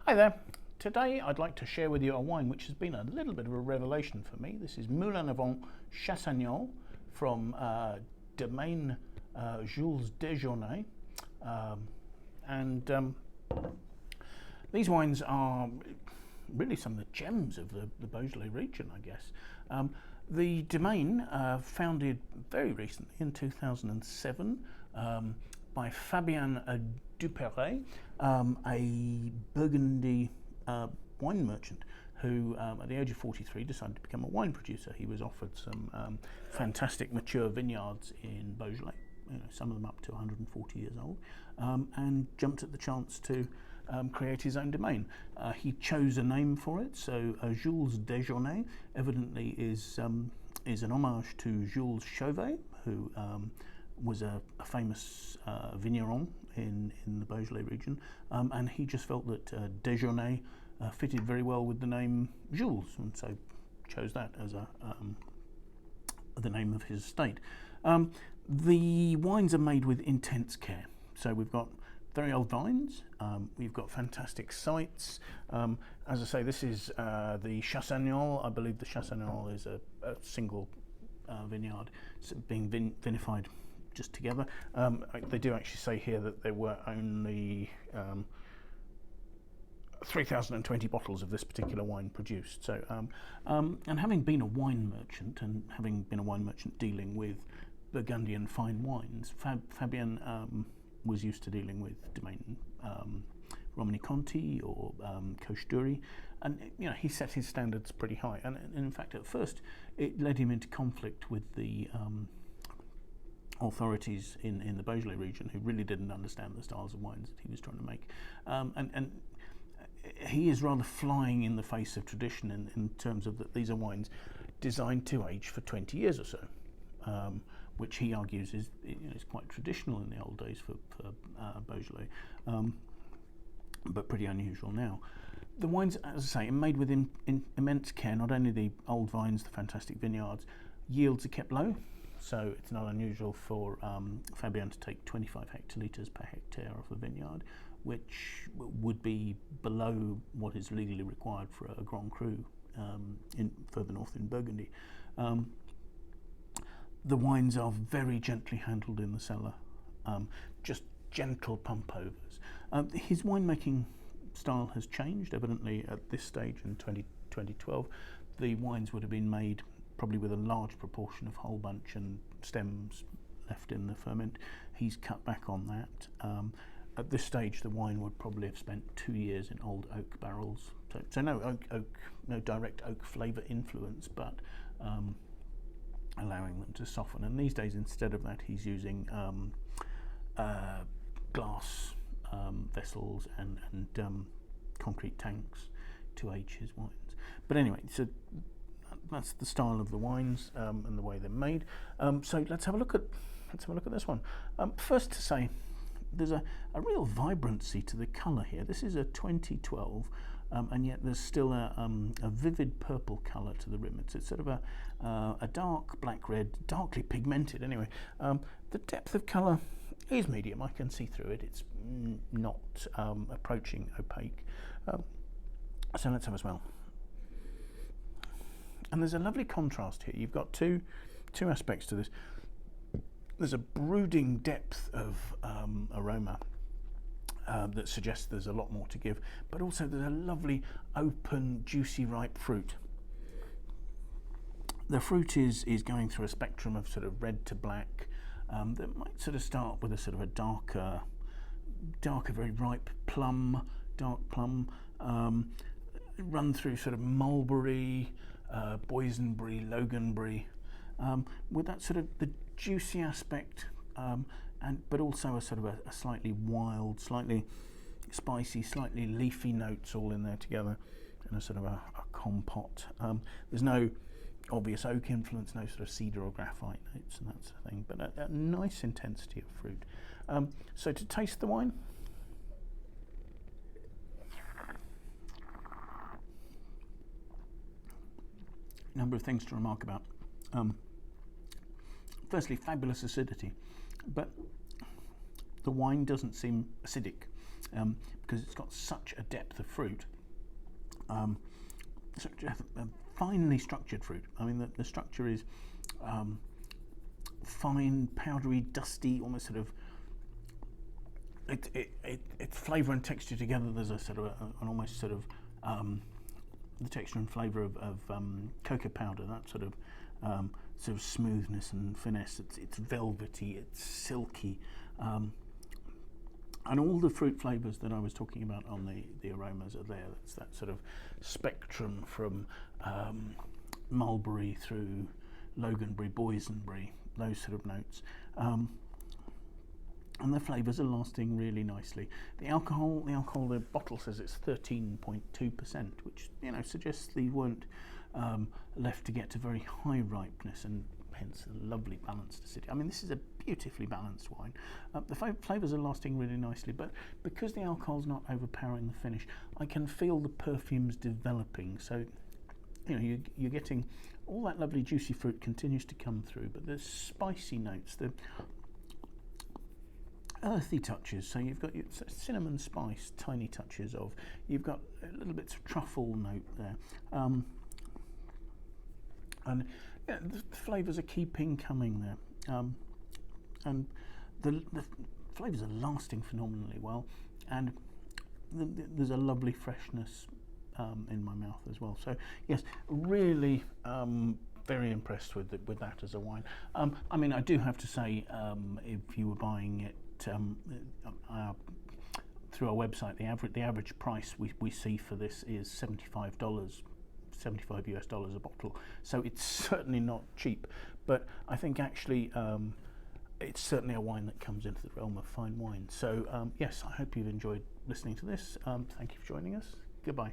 Hi there. Today I'd like to share with you a wine which has been a little bit of a revelation for me. This is Vent Chassignol from Domaine Jules Desjourneys. These wines are really some of the gems of the Beaujolais region, I guess. The Domaine, founded very recently in 2007 by Fabrice Duperray, a Burgundy wine merchant who, at the age of 43, decided to become a wine producer. He was offered some fantastic mature vineyards in Beaujolais, some of them up to 140 years old, and jumped at the chance to create his own domain. He chose a name for it, so Jules Desjourneys evidently is an homage to Jules Chauvet, who was a famous vigneron in the Beaujolais region, and he just felt that Desjourneys fitted very well with the name Jules, and so chose that as the name of his estate. The wines are made with intense care, so we've got very old vines, we've got fantastic sites. As I say, this is the Chassignol. I believe the Chassignol is a single vineyard being vinified just together. They do actually say here that there were only 3,020 bottles of this particular wine produced. So, and having been a wine merchant and having been a wine merchant dealing with Burgundian fine wines, Fabien was used to dealing with Domaine Romanée-Conti or Côte-d'Or, and he set his standards pretty high. And in fact, at first, it led him into conflict with the authorities in the Beaujolais region, who really didn't understand the styles of wines that he was trying to make. And he is rather flying in the face of tradition in terms of that these are wines designed to age for 20 years or so, which he argues is quite traditional in the old days for Beaujolais, but pretty unusual now. The wines, as I say, are made with immense care. Not only the old vines, the fantastic vineyards, yields are kept low, so it's not unusual for Fabien to take 25 hectolitres per hectare off a vineyard, which would be below what is legally required for a Grand Cru further north in Burgundy. The wines are very gently handled in the cellar, just gentle pump overs. His winemaking style has changed, evidently at this stage in 2012. The wines would have been made probably with a large proportion of whole bunch and stems left in the ferment. He's cut back on that. At this stage, the wine would probably have spent 2 years in old oak barrels. So no no direct oak flavour influence, but allowing them to soften. And these days, instead of that, he's using glass vessels and concrete tanks to age his wines. But anyway, so that's the style of the wines and the way they're made. So let's have a look at this one. First to say, there's a real vibrancy to the colour here. This is a 2012, and yet there's still a vivid purple colour to the rim. It's sort of a dark black red, darkly pigmented anyway. The depth of colour is medium. I can see through it. It's not approaching opaque. So let's have a smell. And there's a lovely contrast here. You've got two aspects to this. There's a brooding depth of aroma that suggests there's a lot more to give, but also there's a lovely open, juicy, ripe fruit. The fruit is going through a spectrum of sort of red to black that might sort of start with a sort of a darker, very ripe plum, dark plum, run through sort of mulberry, boysenberry, loganberry, with that sort of the juicy aspect, but also a sort of a slightly wild, slightly spicy, slightly leafy notes all in there together, and a sort of a compote. There's no obvious oak influence, no sort of cedar or graphite notes and that sort of thing, but a nice intensity of fruit. So to taste the wine, number of things to remark about. Firstly, fabulous acidity, but the wine doesn't seem acidic. because it's got such a depth of fruit, such a finely structured fruit. I mean, the structure is fine, powdery, dusty, almost sort of. It's flavour and texture together. There's a sort of an almost sort of the texture and flavour of cocoa powder. That sort of smoothness and finesse. It's velvety. It's silky, and all the fruit flavours that I was talking about on the aromas are there. It's that sort of spectrum from mulberry through loganberry, boysenberry, those sort of notes. And the flavours are lasting really nicely. The alcohol, the bottle says it's 13.2%, which suggests they weren't left to get to very high ripeness, and hence a lovely balanced acidity. I mean, this is a beautifully balanced wine. The flavours are lasting really nicely, but because the alcohol's not overpowering the finish, I can feel the perfumes developing. So, you're getting all that lovely juicy fruit continues to come through, but the spicy notes, the earthy touches, so you've got your cinnamon spice, tiny touches of, you've got little bits of truffle note there, and the flavours are keeping coming there, and the flavours are lasting phenomenally well, and there's a lovely freshness in my mouth as well. So yes, really very impressed with that as a wine. I mean, I do have to say, if you were buying it through our website, the average price we see for this is $75 US a bottle. So it's certainly not cheap, but I think actually it's certainly a wine that comes into the realm of fine wine. So yes, I hope you've enjoyed listening to this. Thank you for joining us. Goodbye.